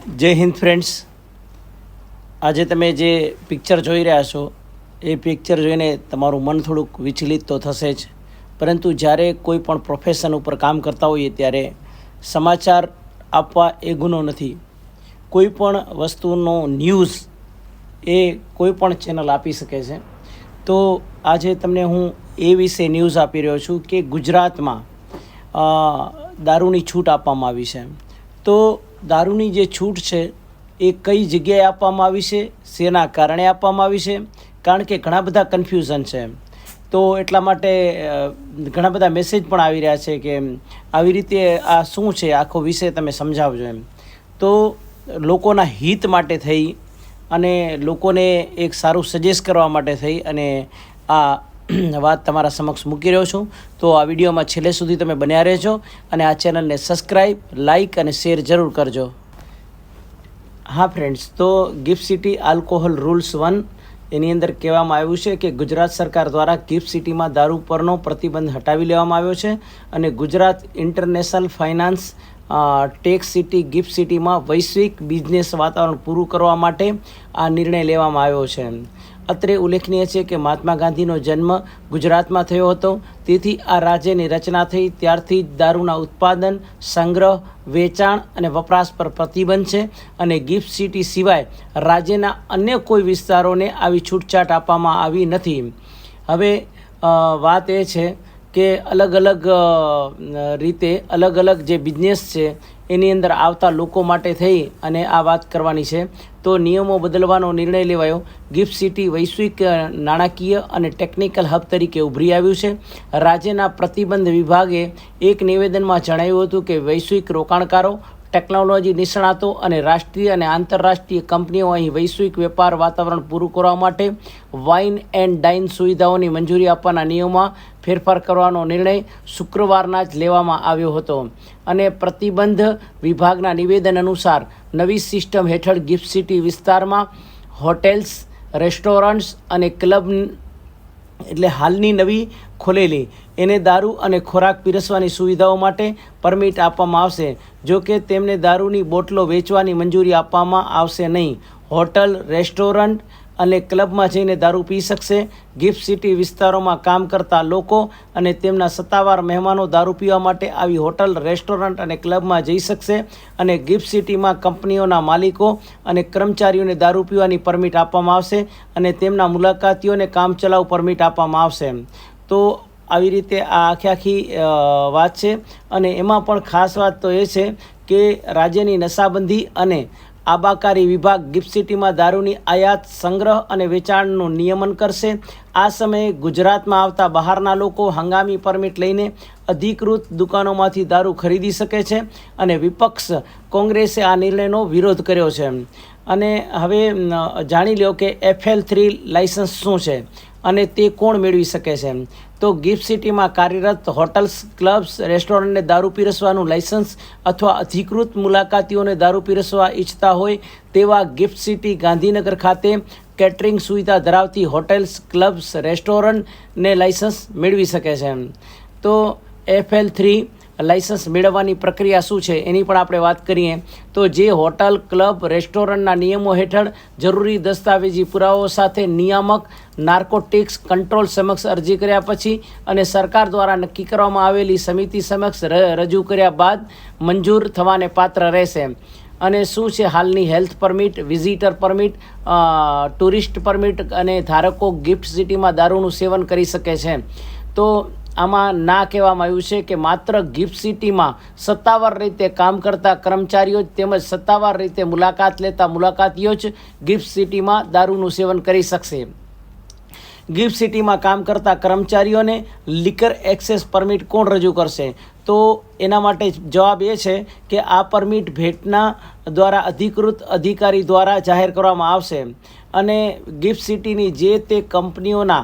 જય હિન્દ ફ્રેન્ડ્સ, આજે તમે જે પિક્ચર જોઈ રહ્યા છો એ પિક્ચર જોઈને તમારું મન થોડુંક વિચલિત તો થશે જ, પરંતુ જ્યારે કોઈ પણ પ્રોફેશન ઉપર કામ કરતા હોઈએ ત્યારે સમાચાર આપવા એ ગુનો નથી. કોઈ પણ વસ્તુનો ન્યૂઝ એ કોઈ પણ ચેનલ આપી શકે છે. તો આજે તમને હું એ વિશે ન્યૂઝ આપી રહ્યો છું કે ગુજરાતમાં દારૂની છૂટ આપવામાં આવી છે. તો દારૂની જે છૂટ છે એ કઈ જગ્યાએ આપવામાં આવી છે, શેના કારણે આપવામાં આવી છે, કારણ કે ઘણા બધા કન્ફ્યુઝન છે. તો એટલા માટે ઘણા બધા મેસેજ પણ આવી રહ્યા છે કે આવી રીતે આ શું છે, આખો વિષય તમે સમજાવજો એમ. તો લોકોના હિત માટે થઈ અને લોકોને એક સારું સજેસ્ટ કરવા માટે થઈ અને આ વાત તમારા સમક્ષ મૂકી રહ્યો છું. તો આ વિડીયોમાં છેલ્લે સુધી તમે બન્યા રહેજો અને આ ચેનલને સબસ્ક્રાઈબ, લાઇક અને શેર જરૂર કરજો. હા ફ્રેન્ડ્સ, તો ગિફ્ટ સિટી આલ્કોહોલ રૂલ્સ 1 એની અંદર કહેવામાં આવ્યું છે કે ગુજરાત સરકાર દ્વારા ગિફ્ટ સિટીમાં દારૂ પરનો પ્રતિબંધ હટાવી લેવામાં આવ્યો છે અને Gujarat international finance tax city gift સિટીમાં વૈશ્વિક બિઝનેસ વાતાવરણ પૂરું કરવા માટે આ નિર્ણય લેવામાં આવ્યો છે. અત્રે ઉલ્લેખનીય છે કે મહાત્મા ગાંધીનો જન્મ ગુજરાતમાં થયો હતો, તેથી આ રાજ્યની રચના થઈ ત્યારથી જ દારૂના ઉત્પાદન, સંગ્રહ, વેચાણ અને વપરાશ પર પ્રતિબંધ છે અને ગિફ્ટ સિટી સિવાય રાજ્યના અન્ય કોઈ વિસ્તારોને આવી છૂટછાટ આપવામાં આવી નથી. હવે વાત એ છે કે અલગ અલગ રીતે અલગ અલગ જે બિઝનેસ છે એની અંદર આવતા લોકો માટે થઈ અને આ વાત કરવાની છે. તો નિયમો બદલવાનો નિર્ણય લેવાયો. ગિફ્ટ સિટી વૈશ્વિક નાણાકીય અને ટેકનિકલ હબ તરીકે ઉભરી આવ્યું છે. રાજ્યના પ્રતિબંધ વિભાગે એક નિવેદનમાં જણાવ્યું હતું કે વૈશ્વિક રોકાણકારો, ટેકનોલોજી નિષ્ણાતો અને રાષ્ટ્રીય અને આંતરરાષ્ટ્રીય કંપનીઓ અહીં વૈશ્વિક વેપાર વાતાવરણ પૂરું કરવા માટે વાઇન એન્ડ ડાઇન સુવિધાઓની મંજૂરી આપવાના નિયમોમાં ફેરફાર કરવાનો નિર્ણય શુક્રવારના જ લેવામાં આવ્યો હતો. અને પ્રતિબંધ વિભાગના નિવેદન અનુસાર નવી સિસ્ટમ હેઠળ ગિફ્ટ સિટી વિસ્તારમાં હોટેલ્સ, રેસ્ટોરન્ટ્સ અને ક્લબ એટલે હાલની નવી ખોલેલી એને દારૂ અને ખોરાક પીરસવાની સુવિધાઓ માટે પરમિટ આપવામાં આવશે. જો કે તેમને દારૂની બોટલો વેચવાની મંજૂરી આપવામાં આવશે નહીં. હોટલ, રેસ્ટોરન્ટ અને ક્લબમાં જઈને દારૂ પી શકશે. ગિફ્ટ સિટી વિસ્તારોમાં કામ કરતા લોકો અને તેમના સત્તાવાર મહેમાનો દારૂ પીવા માટે આવી હોટલ, રેસ્ટોરન્ટ અને ક્લબમાં જઈ શકશે અને ગિફ્ટ સિટીમાં કંપનીઓના માલિકો અને કર્મચારીઓને દારૂ પીવાની પરમિટ આપવામાં આવશે અને તેમના મુલાકાતીઓને કામચલાઉ પરમિટ આપવામાં આવશે. તો આવી રીતે આ આખી વાત છે. અને એમાં પણ ખાસ વાત તો એ છે કે રાજ્યની નશાબંધી અને આબાકારી વિભાગ ગિફ્ટ સિટીમાં દારૂની આયાત, સંગ્રહ અને વેચાણનું નિયમન કરશે. આ સમયે ગુજરાતમાં આવતા બહારના લોકો હંગામી પરમિટ લઈને અધિકૃત દુકાનોમાંથી દારૂ ખરીદી શકે છે અને વિપક્ષ કોંગ્રેસે આ નિર્ણયનો વિરોધ કર્યો છે. અને હવે જાણી લો કે FL3 લાઇસન્સ શું છે અને તે કોણ મેળવી શકે છે. તો ગિફ્ટ સિટીમાં કાર્યરત હોટલ્સ, ક્લબ્સ, રેસ્ટોરન્ટને દારૂ પીરસવાનું લાઇસન્સ અથવા અધિકૃત મુલાકાતીઓને દારૂ પીરસવા ઈચ્છતા હોય તેવા ગિફ્ટ સિટી ગાંધીનગર ખાતે કેટરિંગ સુવિધા ધરાવતી હોટેલ્સ, ક્લબ્સ, રેસ્ટોરન્ટને લાઇસન્સ મેળવી શકે છે. તો FL3 લાઇસન્સ મેળવવાની પ્રક્રિયા શું છે એની પણ આપણે વાત કરીએ. તો જે હોટલ, ક્લબ, રેસ્ટોરન્ટના નિયમો હેઠળ જરૂરી દસ્તાવેજી પુરાવાઓ સાથે નિયામક નાર્કોટિક્સ કંટ્રોલ સમક્ષ અરજી કર્યા પછી અને સરકાર દ્વારા નક્કી કરવામાં આવેલી સમિતિ સમક્ષ રજૂ કર્યા બાદ મંજૂર થવાને પાત્ર રહેશે. અને શું છે હાલની health permit, visitor permit, tourist permit અને ધારકો ગિફ્ટ સિટીમાં દારૂનું સેવન કરી શકે છે. તો આમાં ના કહેવામાં આવ્યું છે કે માત્ર ગિફ્ટ સિટીમાં સત્તાવાર રીતે કામ કરતા કર્મચારીઓ તેમજ સત્તાવાર રીતે મુલાકાત લેતા મુલાકાતીઓ જ ગિફ્ટ સિટીમાં દારૂનું સેવન કરી શકશે. ગિફ્ટ સિટીમાં કામ કરતા કર્મચારીઓને લિકર એક્સેસ પરમિટ કોણ રજૂ કરશે? તો એના માટે જવાબ એ છે કે આ પરમિટ ભેટના દ્વારા અધિકૃત અધિકારી દ્વારા જાહેર કરવામાં આવશે અને ગિફ્ટ સિટીની જે તે કંપનીઓના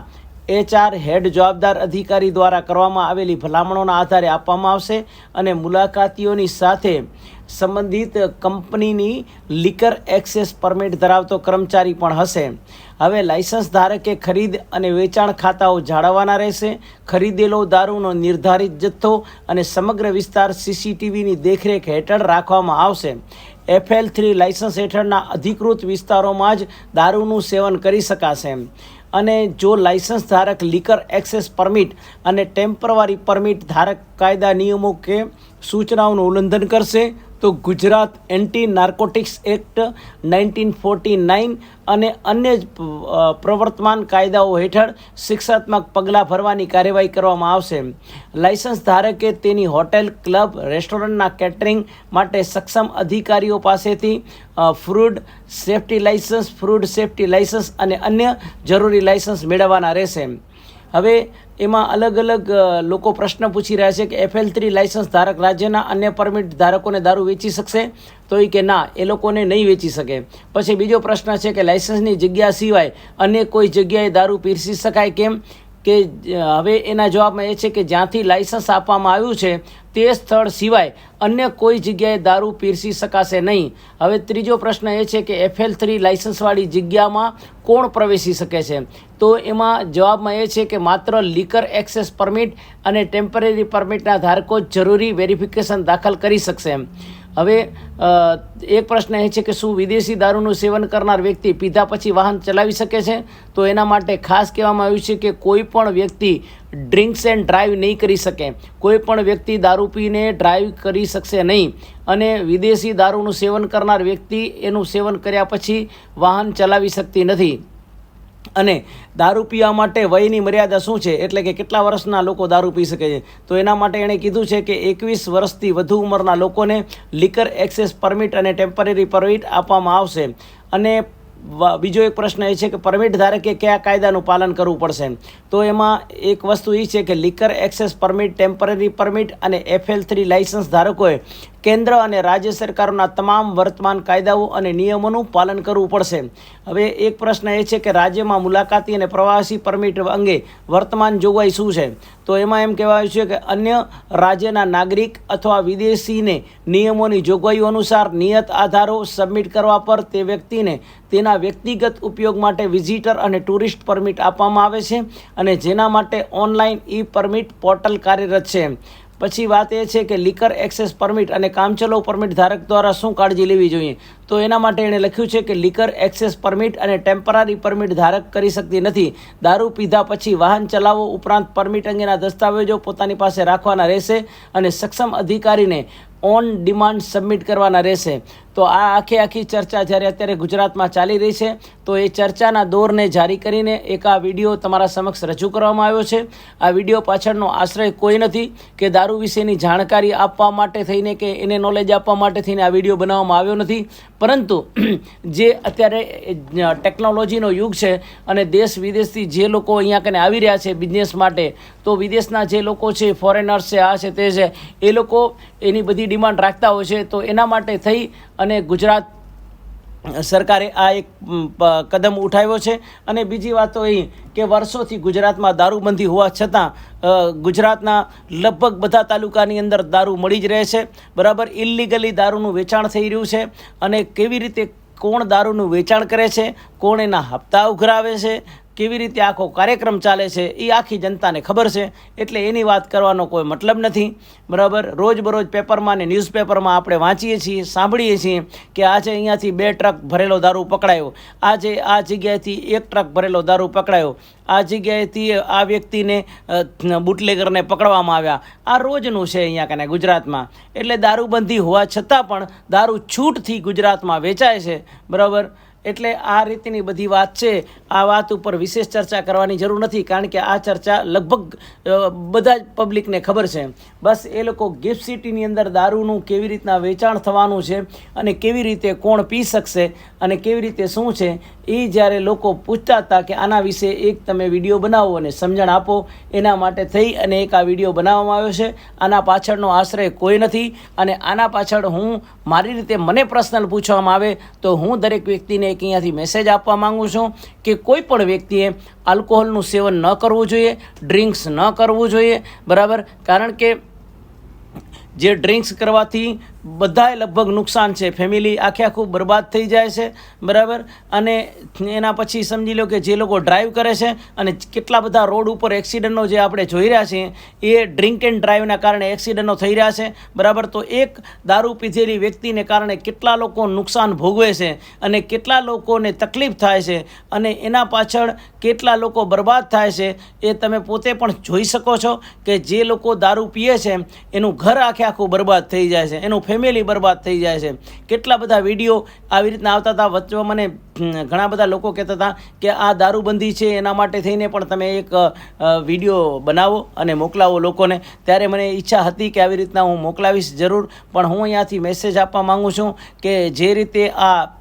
HR હેડ જવાબદાર અધિકારી દ્વારા કરવામાં આવેલી ભલામણોના આધારે આપવામાં આવશે અને મુલાકાતીઓની સાથે સંબંધિત કંપનીની લિકર એક્સેસ પરમિટ ધરાવતો કર્મચારી પણ હશે. હવે લાયસન્સ ધારકે ખરીદ અને વેચાણ ખાતાઓ જાળવવાના રહેશે. ખરીદેલો દારૂનો નિર્ધારિત જથ્થો અને સમગ્ર વિસ્તાર CCTVની દેખરેખ હેઠળ રાખવામાં આવશે. FL3 લાયસન્સ હેઠળના અધિકૃત વિસ્તારોમાં જ દારૂનું સેવન કરી શકાશે. અને જો લાયસન્સ ધારક લિકર એક્સેસ પરમિટ અને ટેમ્પરરી પરમિટ ધારક કાયદા નિયમો કે સૂચનાઓનું ઉલ્લંઘન કરશે તો ગુજરાત એન્ટી નાર્કોટિક્સ એક્ટ 1949 અને અન્ય પ્રવર્તમાન કાયદાઓ હેઠળ શિક્ષાત્મક પગલાં ભરવાની કાર્યવાહી કરવામાં આવશે. લાયસન્સ ધારકે તેની હોટેલ, ક્લબ, રેસ્ટોરન્ટના કેટરિંગ માટે સક્ષમ અધિકારીઓ પાસેથી ફૂડ સેફ્ટી લાયસન્સ અને અન્ય જરૂરી લાયસન્સ મેળવવાના રહેશે. હવે એમાં અલગ અલગ લોકો પ્રશ્ન પૂછી રહ્યા છે કે FL3 લાયસન્સ ધારક રાજ્યના અન્ય પરમિટ ધારકોને દારૂ વેચી શકશે? તો એ કે ના, એ લોકોને નહીં વેચી શકે. પછી બીજો પ્રશ્ન છે કે લાયસન્સની જગ્યા સિવાય અન્ય કોઈ જગ્યાએ દારૂ પીરસી શકાય કેમ? કે હવે એના જવાબમાં એ છે કે જ્યાંથી લાયસન્સ આપવામાં આવ્યું છે તે સ્થળ સિવાય અન્ય કોઈ જગ્યાએ દારૂ પીરસી શકાશે નહીં. હવે ત્રીજો પ્રશ્ન એ છે કે FL3 લાયસન્સવાળી જગ્યામાં કોણ પ્રવેશી શકે છે? તો એમાં જવાબમાં એ છે કે માત્ર લિકર એક્સેસ પરમિટ અને ટેમ્પરરી પરમિટના ધારકો જ જરૂરી વેરિફિકેશન દાખલ કરી શકશે. હવે એક પ્રશ્ન એ છે કે શું વિદેશી દારૂનું સેવન કરનાર વ્યક્તિ પીધા પછી વાહન ચલાવી શકે છે? તો એના માટે ખાસ કહેવામાં આવ્યું છે કે કોઈ પણ વ્યક્તિ ડ્રિંક્સ એન્ડ ડ્રાઈવ નહીં કરી શકે. કોઈ પણ વ્યક્તિ દારૂ પીને ડ્રાઈવ કરી શકશે નહીં. અને વિદેશી દારૂનું સેવન કરનાર વ્યક્તિ એનું સેવન કર્યા પછી વાહન ચલાવી શકતી નથી. અને દારૂ પીવા માટે વયની મર્યાદા શું છે, એટલે કે કેટલા વર્ષના લોકો દારૂ પી શકે છે? તો એના માટે એણે કીધું છે કે 21 વર્ષથી વધુ ઉંમરના લોકોને લિકર એક્સેસ પરમિટ અને ટેમ્પરરી પરમિટ આપવામાં આવશે. અને બીજો એક પ્રશ્ન એ છે કે પરમિટ ધારકે કયા કાયદાનું પાલન કરવું પડશે? તો એમાં એક વસ્તુ એ છે કે liquor access permit, temporary permit અને FL3 લાયસન્સ ધારકોએ કેન્દ્ર અને રાજ્ય સરકારોના તમામ વર્તમાન કાયદાઓ અને નિયમોનું પાલન કરવું પડશે. હવે એક પ્રશ્ન એ છે કે રાજ્યમાં મુલાકાતી અને પ્રવાસી પરમિટ અંગે વર્તમાન જોગવાઈ શું છે? તો એમાં એમ કહેવાયું છે કે અન્ય રાજ્યના નાગરિક અથવા વિદેશીને નિયમોની જોગવાઈઓ અનુસાર નિયત આધારો સબમિટ કરવા પર તે વ્યક્તિને તેના વ્યક્તિગત ઉપયોગ માટે વિઝિટર અને ટુરિસ્ટ પરમિટ આપવામાં આવે છે અને જેના માટે ઓનલાઈન પરમિટ પોર્ટલ કાર્યરત છે. પછી વાત એ છે કે લિકર એક્સેસ પરમિટ અને કામચલાઉ પરમિટ ધારક દ્વારા શું કાળજી લેવી જોઈએ? તો એના માટે એણે લખ્યું છે કે લિકર એક્સેસ પરમિટ અને ટેમ્પરરી પરમિટ ધારક કરી શકતી નથી. દારૂ પીધા પછી વાહન ચલાવવો ઉપરાંત પરમિટ અંગેના દસ્તાવેજો પોતાની પાસે રાખવાના રહેશે અને સક્ષમ અધિકારીને ઓન ડિમાન્ડ સબમિટ કરવાના રહેશે. તો આ આખી ચર્ચા જ્યારે અત્યારે ગુજરાતમાં ચાલી રહી છે, તો એ ચર્ચાના દોરને જારી કરીને એક આ વિડીયો તમારા સમક્ષ રજૂ કરવામાં આવ્યો છે. આ વિડીયો પાછળનો આશ્રય કોઈ નથી કે દારૂ વિશેની જાણકારી આપવા માટે થઈને કે એને નોલેજ આપવા માટે થઈને આ વિડીયો બનાવવામાં આવ્યો નથી, પરંતુ જે અત્યારે ટેકનોલોજીનો યુગ છે અને દેશ વિદેશથી જે લોકો અહીંયા કને આવી રહ્યા છે બિઝનેસ માટે, તો વિદેશના જે લોકો છે, ફોરેનર્સ છે, આ છે તે છે, એ લોકો એની બધી ડિમાન્ડ રાખતા હોય છે. તો એના માટે થઈ અને ગુજરાત સરકારે આ એક કદમ ઉઠાવ્યો છે. અને બીજી વાત તો એ કે વર્ષોથી ગુજરાતમાં દારૂબંધી હોવા છતાં ગુજરાતના લગભગ બધા તાલુકાની અંદર દારૂ મળી જ રહે છે. બરાબર, ઇલીગલી દારૂનું વેચાણ થઈ રહ્યું છે. અને કેવી રીતે કોણ દારૂનું વેચાણ કરે છે, કોણ એના હપ્તા ઉઘરાવે છે, કેવી રીતે આખો કાર્યક્રમ ચાલે છે, એ આખી જનતાને ખબર છે. એટલે એની વાત કરવાનો કોઈ મતલબ નથી. બરાબર, રોજબરોજ પેપરમાં ને ન્યૂઝપેપરમાં આપણે વાંચીએ છીએ, સાંભળીએ છીએ કે આજે અહીંયાથી 2 ટ્રક ભરેલો દારૂ પકડાયો, આજે આ જગ્યાએથી 1 ટ્રક ભરેલો દારૂ પકડાયો, આ જગ્યાએથી આ વ્યક્તિને બુટલેગરને પકડવામાં આવ્યા. આ રોજનું છે અહીંયા કને ગુજરાતમાં. એટલે દારૂબંધી હોવા છતાં પણ દારૂ છૂટથી ગુજરાતમાં વેચાય છે. બરાબર, એટલે આ રીતની બધી વાત છે. આ વાત ઉપર વિશેષ ચર્ચા કરવાની જરૂર નથી, કારણ કે આ ચર્ચા લગભગ બધા જ પબ્લિકને ખબર છે. બસ એ લોકો ગિફ્ટ સિટીની અંદર દારૂનું કેવી રીતના વેચાણ થવાનું છે અને કેવી રીતે કોણ પી શકશે અને કેવી રીતે શું છે, એ જ્યારે લોકો પૂછતા હતા કે આના વિશે એક તમે વિડીયો બનાવો અને સમજણ આપો, એના માટે થઈ અને એક આ વિડીયો બનાવવામાં આવ્યો છે. આના પાછળનો આશ્રય કોઈ નથી. અને આના પાછળ હું મારી રીતે મને પર્સનલ પૂછવામાં આવે તો હું દરેક વ્યક્તિને એક અહીંયાથી મેસેજ આપવા માગું છું કે કોઈ પણ વ્યક્તિએ આલ્કોહોલનું સેવન ન કરવું જોઈએ, ડ્રિંક્સ ન કરવું જોઈએ. બરાબર, કારણ કે જે ડ્રિંક્સ કરવાથી બધાએ લગભગ નુકસાન છે, ફેમિલી આખે આખું બરબાદ થઈ જાય છે, બરાબર. અને એના પછી સમજી લો કે જે લોકો ડ્રાઈવ કરે છે અને કેટલા બધા રોડ ઉપર એક્સિડન્ટનો જે આપણે જોઈ રહ્યા છીએ એ ડ્રિંક એન્ડ ડ્રાઈવના કારણે એક્સિડન્ટો થઈ રહ્યા છે, બરાબર. તો એક દારૂ પીધેલી વ્યક્તિને કારણે કેટલા લોકો નુકસાન ભોગવે છે અને કેટલા લોકોને તકલીફ થાય છે અને એના પાછળ કેટલા લોકો બરબાદ થાય છે એ તમે પોતે પણ જોઈ શકો છો કે જે લોકો દારૂ પીએ છે એનું ઘર આખે આખું બરબાદ થઈ જાય છે, એનું ફેમિલી બરબાદ થઈ જાય છે. કેટલા બધા વિડીયો આવી રીતના આવતા હતા. વચ્ચે મને ઘણા બધા લોકો કહેતા હતા કે આ દારૂબંધી છે એના માટે થઈને પણ તમે એક વિડીયો બનાવો અને મોકલાવો લોકોને. ત્યારે મને ઈચ્છા હતી કે આવી રીતના હું મોકલાવીશ જરૂર, પણ હું અહીંયાથી મેસેજ આપવા માગું છું કે જે રીતે આ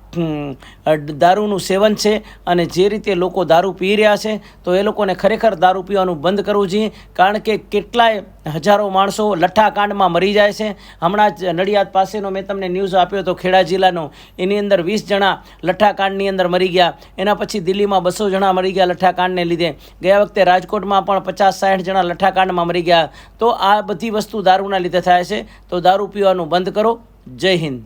દારૂનું સેવન છે અને જે રીતે લોકો દારૂ પી રહ્યા છે તો એ લોકોને ખરેખર દારૂ પીવાનું બંધ કરવું જોઈએ. કારણ કે કેટલાય હજારો માણસો લઠ્ઠાકાંડમાં મરી જાય છે. હમણાં જ નડિયાદ પાસેનો મેં તમને ન્યૂઝ આપ્યો હતો ખેડા જિલ્લાનો, એની અંદર 20 જણા લઠ્ઠાકાંડની અંદર મરી ગયા. એના પછી દિલ્હીમાં 200 જણા મરી ગયા લઠ્ઠાકાંડને લીધે. ગયા વખતે રાજકોટમાં પણ 50-60 જણા લઠ્ઠાકાંડમાં મરી ગયા. તો આ બધી વસ્તુ દારૂના લીધે થાય છે. તો દારૂ પીવાનું બંધ કરો. જય હિન્દ.